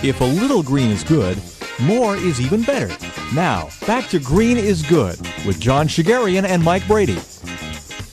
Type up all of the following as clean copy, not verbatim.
If a little green is good, more is even better. Now, back to Green is Good with John Shigarian and Mike Brady.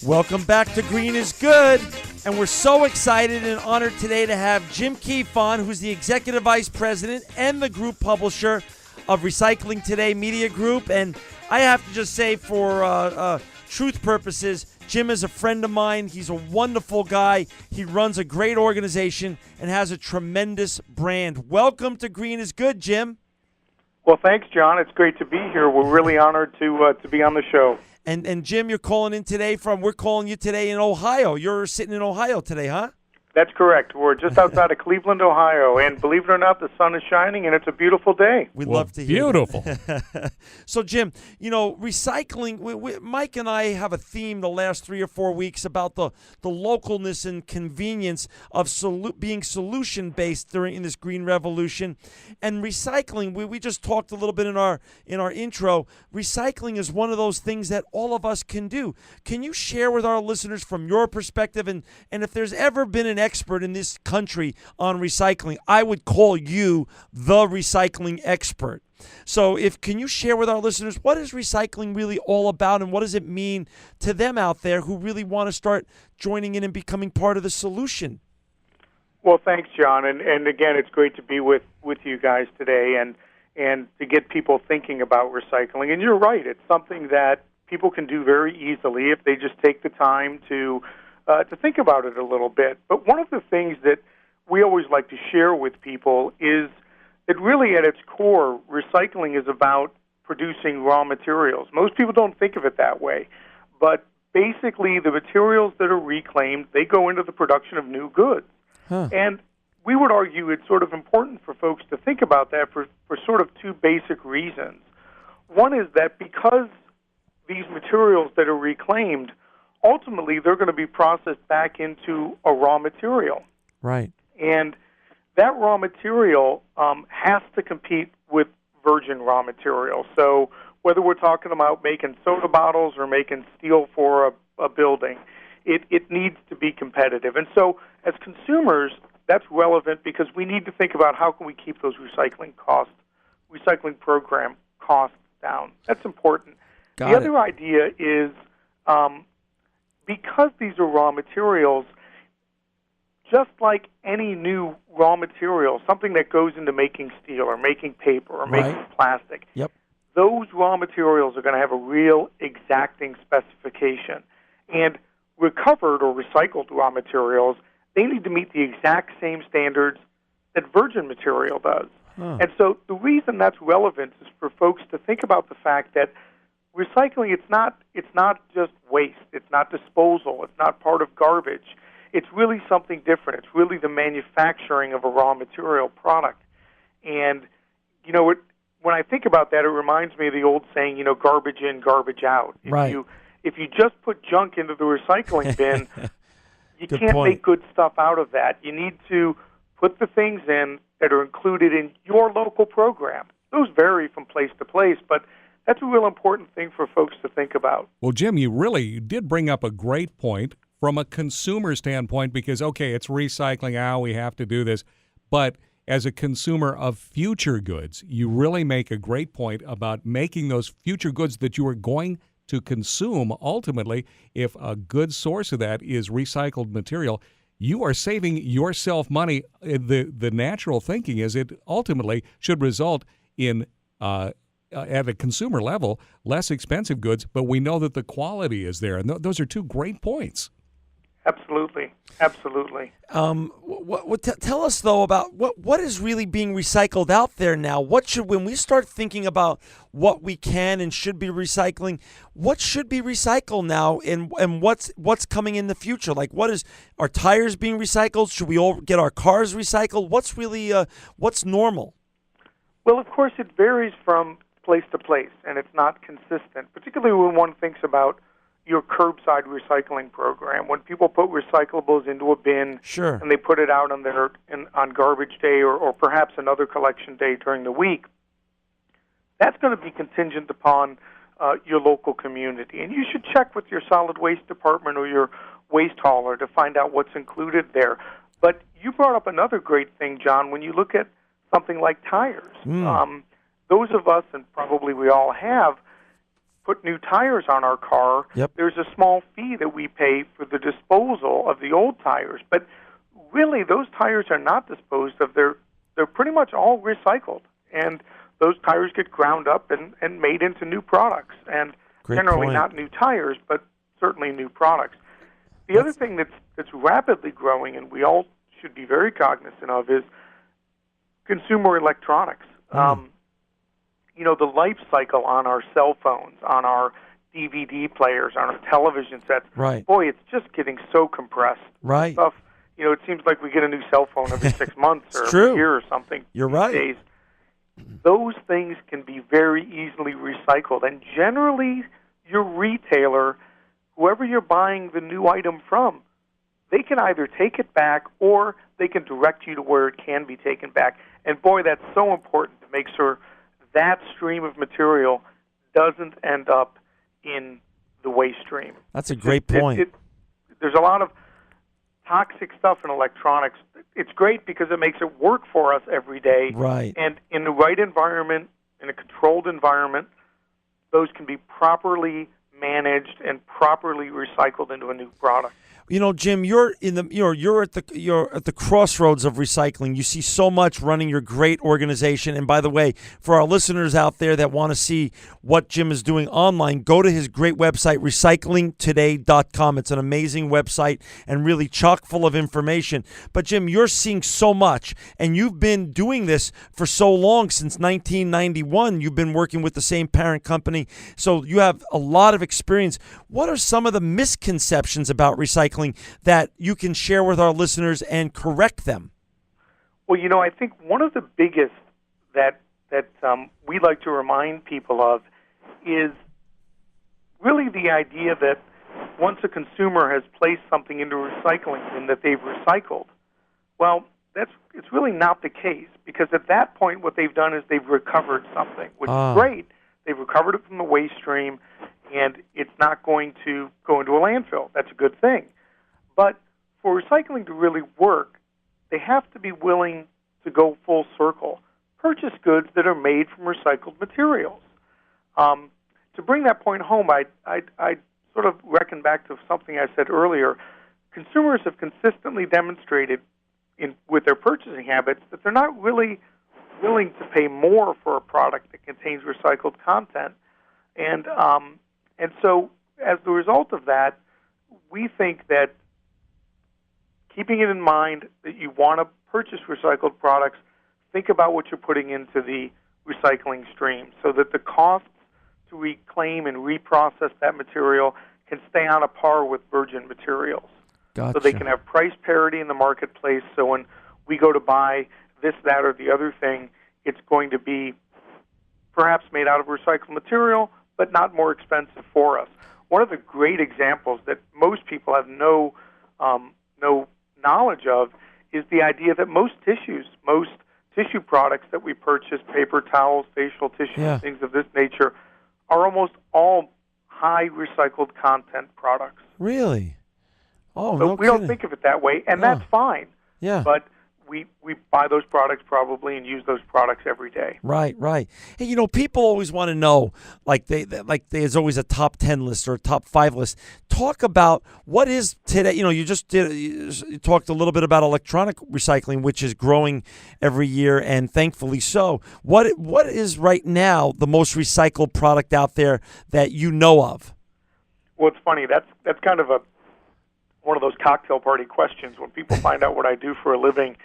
Welcome back to Green is Good. And we're so excited and honored today to have Jim Keefe on, who's the Executive Vice President and the Group Publisher of Recycling Today Media Group. And I have to just say, for truth purposes, Jim is a friend of mine. He's a wonderful guy. He runs a great organization and has a tremendous brand. Welcome to Green is Good, Jim. Well, thanks, John. It's great to be here. We're really honored to be on the show. And Jim, you're calling in today we're calling you today in Ohio. You're sitting in Ohio today, huh? That's correct. We're just outside of Cleveland, Ohio, and believe it or not, the sun is shining, and it's a beautiful day. We'd love to hear beautiful. So, Jim, recycling, Mike and I have a theme the last 3 or 4 weeks about the localness and convenience of being solution-based in this green revolution. And recycling, we just talked a little bit in our intro. Recycling is one of those things that all of us can do. Can you share with our listeners from your perspective, and if there's ever been an expert in this country on recycling, I would call you the recycling expert. So can you share with our listeners, what is recycling really all about, and what does it mean to them out there who really want to start joining in and becoming part of the solution? Well, thanks, John. And again, it's great to be with you guys today and to get people thinking about recycling. And you're right, it's something that people can do very easily if they just take the time to think about it a little bit. But one of the things that we always like to share with people is that really at its core, recycling is about producing raw materials. Most people don't think of it that way, but basically the materials that are reclaimed, they go into the production of new goods. Huh. And we would argue it's sort of important for folks to think about that for sort of two basic reasons. One is that because these materials that are reclaimed, ultimately, they're going to be processed back into a raw material. Right. And that raw material has to compete with virgin raw material. So whether we're talking about making soda bottles or making steel for a building, it needs to be competitive. And so as consumers, that's relevant because we need to think about how can we keep those recycling program costs down. That's important. The other idea is because these are raw materials, just like any new raw material, something that goes into making steel or making paper or making plastic, those raw materials are going to have a real exacting specification. And recovered or recycled raw materials, they need to meet the exact same standards that virgin material does. Huh. And so the reason that's relevant is for folks to think about the fact that recycling, it's not just waste. It's not disposal. It's not part of garbage. It's really something different. It's really the manufacturing of a raw material product. And, when I think about that, it reminds me of the old saying, garbage in, garbage out. If you just put junk into the recycling bin, you can't make good stuff out of that. You need to put the things in that are included in your local program. Those vary from place to place, but that's a real important thing for folks to think about. Well, Jim, you did bring up a great point from a consumer standpoint because, okay, it's recycling, we have to do this. But as a consumer of future goods, you really make a great point about making those future goods that you are going to consume. Ultimately, if a good source of that is recycled material, you are saving yourself money. The natural thinking is it ultimately should result in at a consumer level, less expensive goods, but we know that the quality is there. And those are two great points. Absolutely. Tell us, though, about what is really being recycled out there now. When we start thinking about what we can and should be recycling, what should be recycled now, and what's coming in the future? Like, are tires being recycled? Should we all get our cars recycled? What's really what's normal? Well, of course, it varies from place to place, and it's not consistent, particularly when one thinks about your curbside recycling program. When people put recyclables into a bin and they put it out on garbage day or perhaps another collection day during the week, that's going to be contingent upon your local community. And you should check with your solid waste department or your waste hauler to find out what's included there. But you brought up another great thing, John. When you look at something like tires. Those of us, and probably we all have, put new tires on our car. Yep. There's a small fee that we pay for the disposal of the old tires. But really, those tires are not disposed of. They're pretty much all recycled. And those tires get ground up and made into new products. And generally not new tires, but certainly new products. The other thing that's rapidly growing, and we all should be very cognizant of, is consumer electronics. The life cycle on our cell phones, on our DVD players, on our television sets. Right. Boy, it's just getting so compressed. Right. Stuff, it seems like we get a new cell phone every 6 months or true. a year or something. You're right. Days. Those things can be very easily recycled. And generally, your retailer, whoever you're buying the new item from, they can either take it back or they can direct you to where it can be taken back. And boy, that's so important to make sure that stream of material doesn't end up in the waste stream. That's a great point. There's a lot of toxic stuff in electronics. It's great because it makes it work for us every day. Right. And in the right environment, in a controlled environment, those can be properly managed and properly recycled into a new product. Jim, you're at the crossroads of recycling. You see so much running your great organization. And by the way, for our listeners out there that want to see what Jim is doing online, go to his great website, recyclingtoday.com. It's an amazing website and really chock full of information. But Jim, you're seeing so much, and you've been doing this for so long, since 1991. You've been working with the same parent company, so you have a lot of experience. What are some of the misconceptions about recycling that you can share with our listeners and correct them? Well, I think one of the biggest that we like to remind people of is really the idea that once a consumer has placed something into recycling and that they've recycled, well, it's really not the case, because at that point what they've done is they've recovered something, which is great. They've recovered it from the waste stream, and it's not going to go into a landfill. That's a good thing. But for recycling to really work, they have to be willing to go full circle, purchase goods that are made from recycled materials. To bring that point home, I sort of reckon back to something I said earlier. Consumers have consistently demonstrated with their purchasing habits that they're not really willing to pay more for a product that contains recycled content. And so as the result of that, we think that keeping it in mind that you want to purchase recycled products, think about what you're putting into the recycling stream so that the costs to reclaim and reprocess that material can stay on a par with virgin materials. Gotcha. So they can have price parity in the marketplace, so when we go to buy this, that, or the other thing, it's going to be perhaps made out of recycled material, but not more expensive for us. One of the great examples that most people have no knowledge of is the idea that most tissue products that we purchase, paper towels, facial tissue, things of this nature, are almost all high recycled content products. Really? Oh, so no we kidding. don't think of it that way, and that's fine. Yeah. But we buy those products probably and use those products every day. Right. Hey, people always want to know, there's always a top 10 list or a top 5 list. Talk about what is today. You talked a little bit about electronic recycling, which is growing every year, and thankfully so. What is right now the most recycled product out there that you know of? Well, it's funny. That's kind of one of those cocktail party questions. When people find out what I do for a living,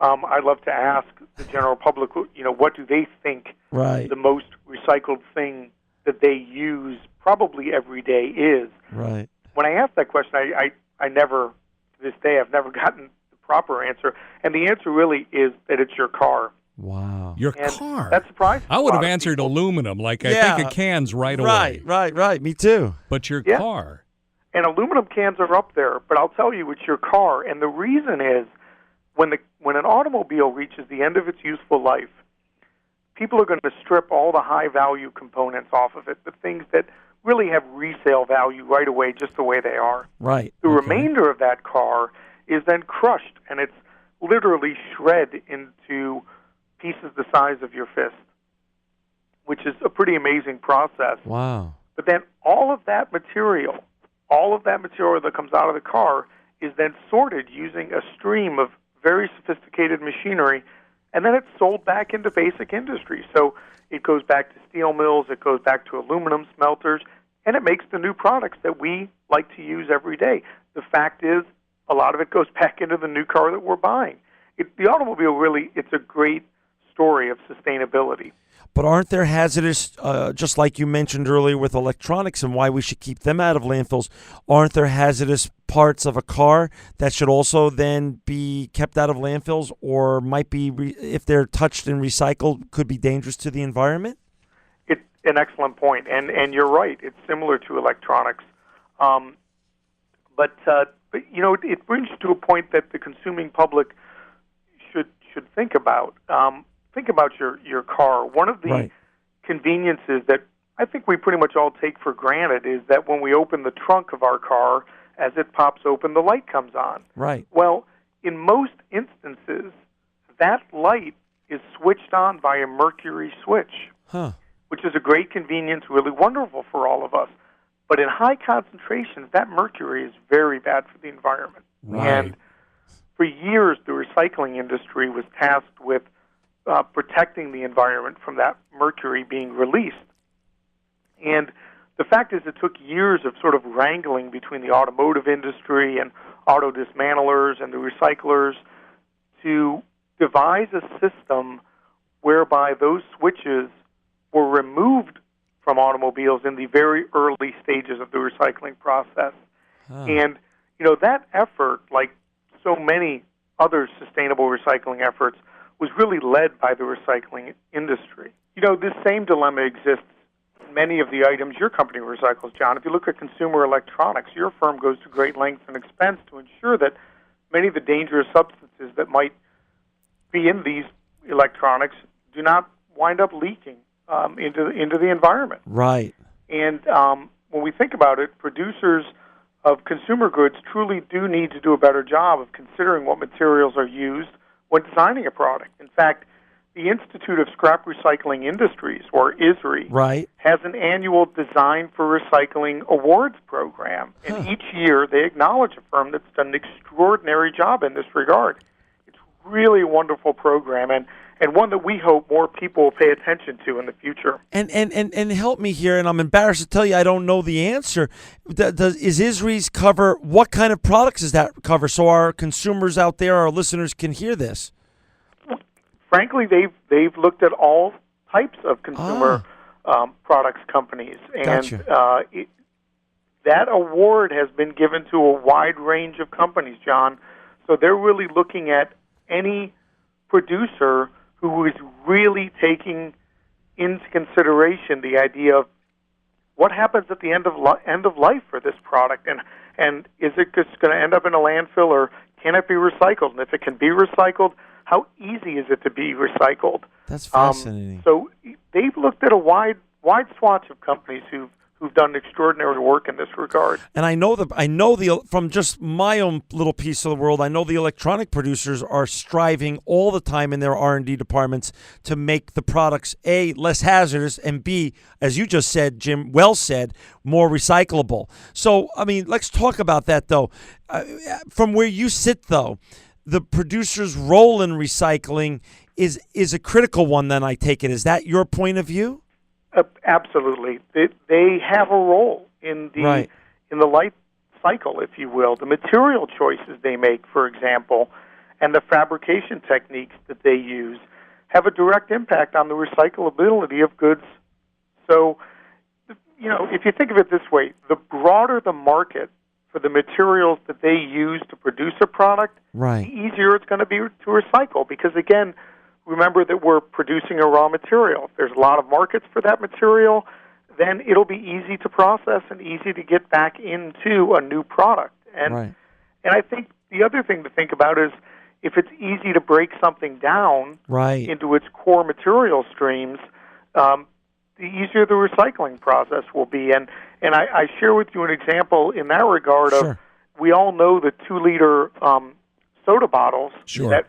I love to ask the general public, what do they think the most recycled thing that they use probably every day is? Right. When I ask that question, I never, to this day, I've never gotten the proper answer. And the answer really is that it's your car. Wow. Your car? That surprised I would have people. answered aluminum, I think of cans right away. Right. Me too. But your car. And aluminum cans are up there, but I'll tell you, it's your car. And the reason is, when an automobile reaches the end of its useful life, people are going to strip all the high-value components off of it, the things that really have resale value right away, just the way they are. Right. The remainder of that car is then crushed, and it's literally shred into pieces the size of your fist, which is a pretty amazing process. Wow. But then all of that material that comes out of the car is then sorted using a stream of very sophisticated machinery, and then it's sold back into basic industry. So it goes back to steel mills, it goes back to aluminum smelters, and it makes the new products that we like to use every day. The fact is, a lot of it goes back into the new car that we're buying. The automobile really, it's a great story of sustainability. But aren't there hazardous, just like you mentioned earlier with electronics and why we should keep them out of landfills, aren't there hazardous parts of a car that should also then be kept out of landfills or might be, if they're touched and recycled, could be dangerous to the environment? It's an excellent point, and you're right. It's similar to electronics. But you know, it brings you to a point that the consuming public should think about. Think about your car. One of the conveniences that I think we pretty much all take for granted is that when we open the trunk of our car, as it pops open, the light comes on. Right. Well, in most instances, that light is switched on by a mercury switch, which is a great convenience, really wonderful for all of us. But in high concentrations, that mercury is very bad for the environment. Right. And for years, the recycling industry was tasked with protecting the environment from that mercury being released. And the fact is, it took years of sort of wrangling between the automotive industry and auto dismantlers and the recyclers to devise a system whereby those switches were removed from automobiles in the very early stages of the recycling process. And, you know, that effort, like so many other sustainable recycling efforts, was really led by the recycling industry. You know, this same dilemma exists in many of the items your company recycles, John. If you look at consumer electronics, your firm goes to great lengths and expense to ensure that many of the dangerous substances that might be in these electronics do not wind up leaking into the environment. Right. And when we think about it, producers of consumer goods truly do need to do a better job of considering what materials are used when designing a product. In fact, the Institute of Scrap Recycling Industries, or ISRI, has an annual Design for Recycling Awards program. And each year they acknowledge a firm that's done an extraordinary job in this regard. It's really a wonderful program, and one that we hope more people will pay attention to in the future. And help me here, and I'm embarrassed to tell you I don't know the answer. Is ISRI's cover, what kind of products does that cover so our consumers out there, our listeners, can hear this? Frankly, they've looked at all types of consumer products companies. And Gotcha. That award has been given to a wide range of companies, John. So they're really looking at any producer who is really taking into consideration the idea of what happens at the end of life for this product, and is it just going to end up in a landfill, or can it be recycled? And if it can be recycled, how easy is it to be recycled? That's fascinating. So they've looked at a wide swatch of companies who've done extraordinary work in this regard. And I know from just my own little piece of the world, I know the electronic producers are striving all the time in their R&D departments to make the products, A, less hazardous, and B, as you just said, Jim, well said, more recyclable. So, I mean, let's talk about that, though. From where you sit, though, the producer's role in recycling is a critical one, then, I take it. Is that your point of view? Absolutely. They have a role in the life cycle, if you will. The material choices they make, for example, and the fabrication techniques that they use have a direct impact on the recyclability of goods. So, you know, if you think of it this way, the broader the market for the materials that they use to produce a product, the easier it's going to be to recycle. Because, again, remember that we're producing a raw material. If there's a lot of markets for that material, then it'll be easy to process and easy to get back into a new product. And I think the other thing to think about is if it's easy to break something down into its core material streams, the easier the recycling process will be. And I share with you an example in that regard of, we all know the 2-liter soda bottles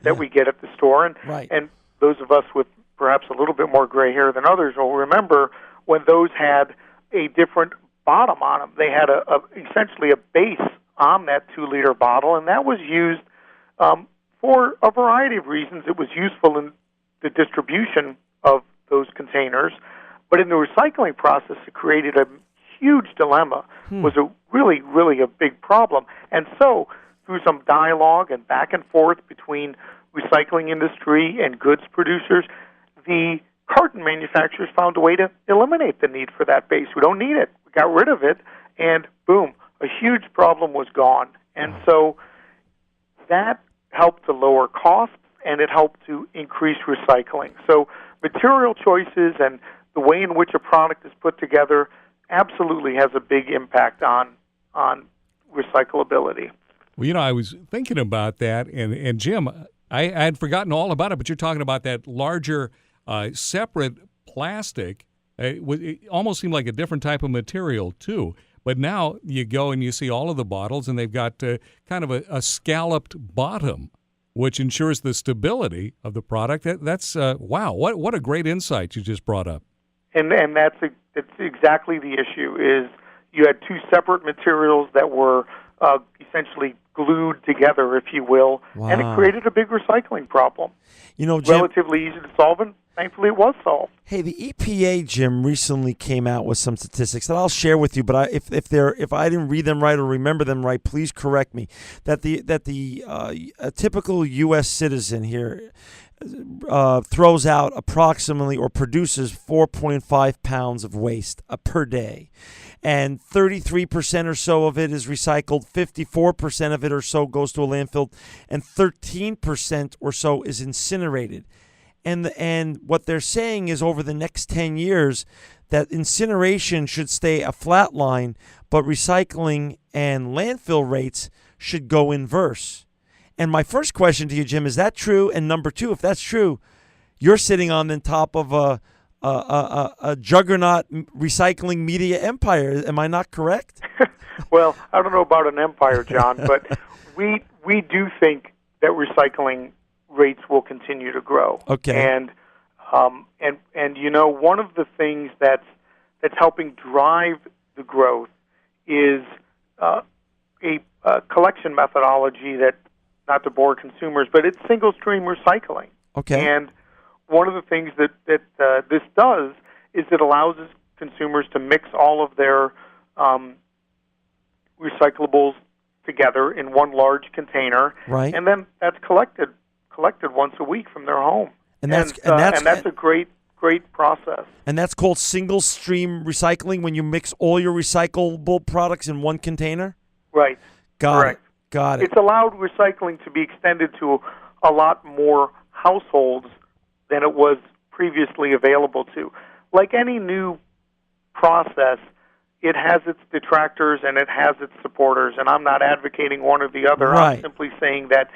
that we get at the store, and those of us with perhaps a little bit more gray hair than others will remember when those had a different bottom on them. They had essentially a base on that 2-liter bottle, and that was used for a variety of reasons. It was useful in the distribution of those containers, but in the recycling process, it created a huge dilemma. Was a really a big problem. And so, through some dialogue and back and forth between recycling industry and goods producers, the carton manufacturers found a way to eliminate the need for that base. We don't need it. We got rid of it, and boom, a huge problem was gone. And so that helped to lower costs, and it helped to increase recycling. So material choices and the way in which a product is put together absolutely has a big impact on recyclability. Well, I was thinking about that, and Jim, I had forgotten all about it, but you're talking about that larger separate plastic. It almost seemed like a different type of material, too. But now you go and you see all of the bottles, and they've got kind of a scalloped bottom, which ensures the stability of the product. That's wow! What a great insight you just brought up. And that's exactly the issue. Is you had two separate materials that were essentially glued together, if you will, and it created a big recycling problem. Jim, relatively easy to solve, and thankfully it was solved. Hey, the EPA, Jim, recently came out with some statistics that I'll share with you. But if I didn't read them right or remember them right, please correct me. That a typical U.S. citizen here throws out approximately or produces 4.5 pounds of waste per day. And 33% or so of it is recycled, 54% of it or so goes to a landfill, and 13% or so is incinerated. And what they're saying is over the next 10 years that incineration should stay a flat line, but recycling and landfill rates should go inverse. And my first question to you, Jim, is that true? And number two, if that's true, you're sitting on the top of a juggernaut recycling media empire. Am I not correct? Well, I don't know about an empire, John, but we do think that recycling rates will continue to grow. Okay. And one of the things that's helping drive the growth is a collection methodology that, not to bore consumers, but it's single stream recycling. Okay. And one of the things that this does is it allows consumers to mix all of their recyclables together in one large container, right? And then that's collected once a week from their home. And that's a great process. And that's called single stream recycling, when you mix all your recyclable products in one container? Right. Got it. It's allowed recycling to be extended to a lot more households than it was previously available to. Like any new process, it has its detractors and it has its supporters, and I'm not advocating one or the other. Right. I'm simply saying that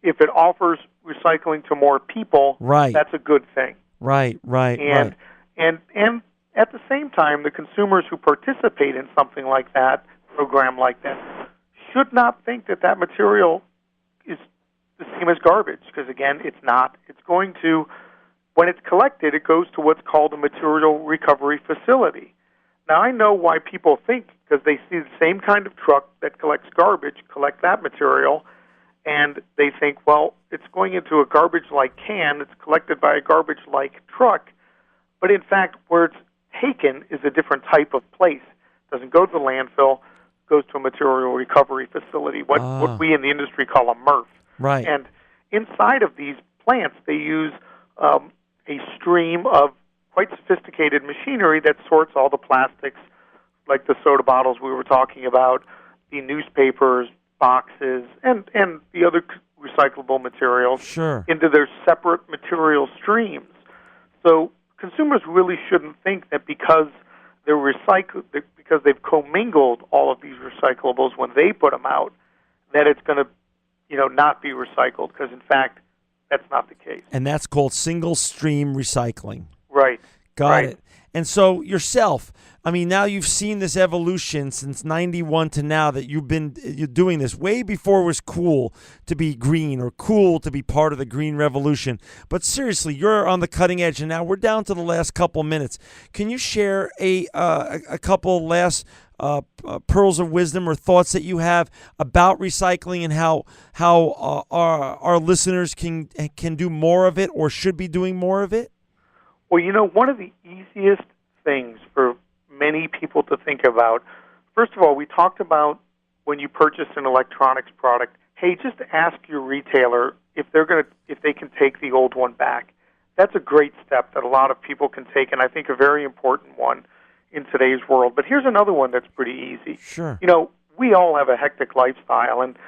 if it offers recycling to more people, that's a good thing. Right. And at the same time, the consumers who participate in something like that, program like that, should not think that material is the same as garbage, because again, it's not. It's going to, when it's collected, it goes to what's called a material recovery facility. Now, I know why people think, because they see the same kind of truck that collects garbage collect that material, and they think, well, it's going into a garbage-like can, it's collected by a garbage-like truck, but in fact, where it's taken is a different type of place. It doesn't go to the landfill, it goes to a material recovery facility, what we in the industry call a MRF. Right. And inside of these plants, they use a stream of quite sophisticated machinery that sorts all the plastics, like the soda bottles we were talking about, the newspapers, boxes, and the other recyclable materials into their separate material streams. So consumers really shouldn't think that because because they've commingled all of these recyclables when they put them out, that it's going to not be recycled, because in fact that's not the case. And that's called single stream recycling. Right. Got it. And so yourself, I mean, now you've seen this evolution since 91 to now that you're doing this way before it was cool to be green or cool to be part of the green revolution. But seriously, you're on the cutting edge, and now we're down to the last couple minutes. Can you share a couple last pearls of wisdom or thoughts that you have about recycling and how our listeners can do more of it or should be doing more of it? Well, one of the easiest things for many people to think about, first of all, we talked about when you purchase an electronics product, hey, just ask your retailer if they can take the old one back. That's a great step that a lot of people can take, and I think a very important one in today's world. But here's another one that's pretty easy. Sure. We all have a hectic lifestyle, and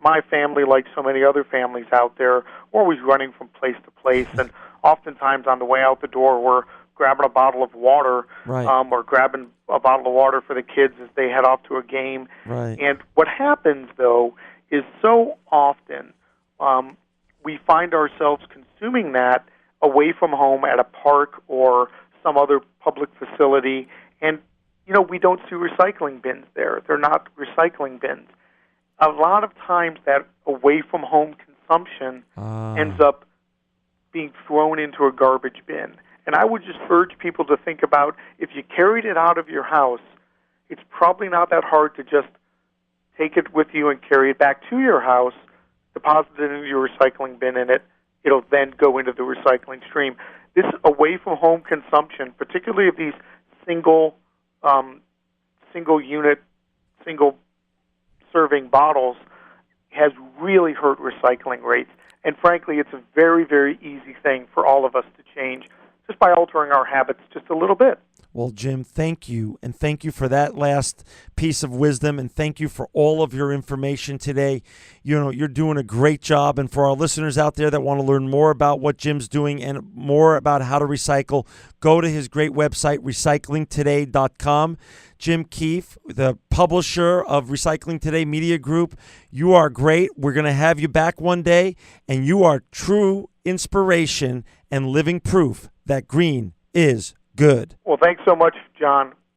my family, like so many other families out there, we're always running from place to place, and oftentimes on the way out the door, we're grabbing a bottle of water, right. Or grabbing a bottle of water for the kids as they head off to a game. Right. And what happens, though, is so often we find ourselves consuming that away from home at a park or some other public facility, and we don't see recycling bins there. They're not recycling bins. A lot of times that away-from-home consumption ends up being thrown into a garbage bin. And I would just urge people to think about, if you carried it out of your house, it's probably not that hard to just take it with you and carry it back to your house, deposit it into your recycling bin, and it'll then go into the recycling stream. This away-from-home consumption, particularly of these single-unit, single-serving bottles, has really hurt recycling rates. And frankly, it's a very, very easy thing for all of us to change just by altering our habits just a little bit. Well, Jim, thank you. And thank you for that last piece of wisdom. And thank you for all of your information today. You're doing a great job. And for our listeners out there that want to learn more about what Jim's doing and more about how to recycle, go to his great website, recyclingtoday.com. Jim Keefe, the publisher of Recycling Today Media Group, you are great. We're going to have you back one day. And you are true inspiration and living proof that green is good. Well, thanks so much, John.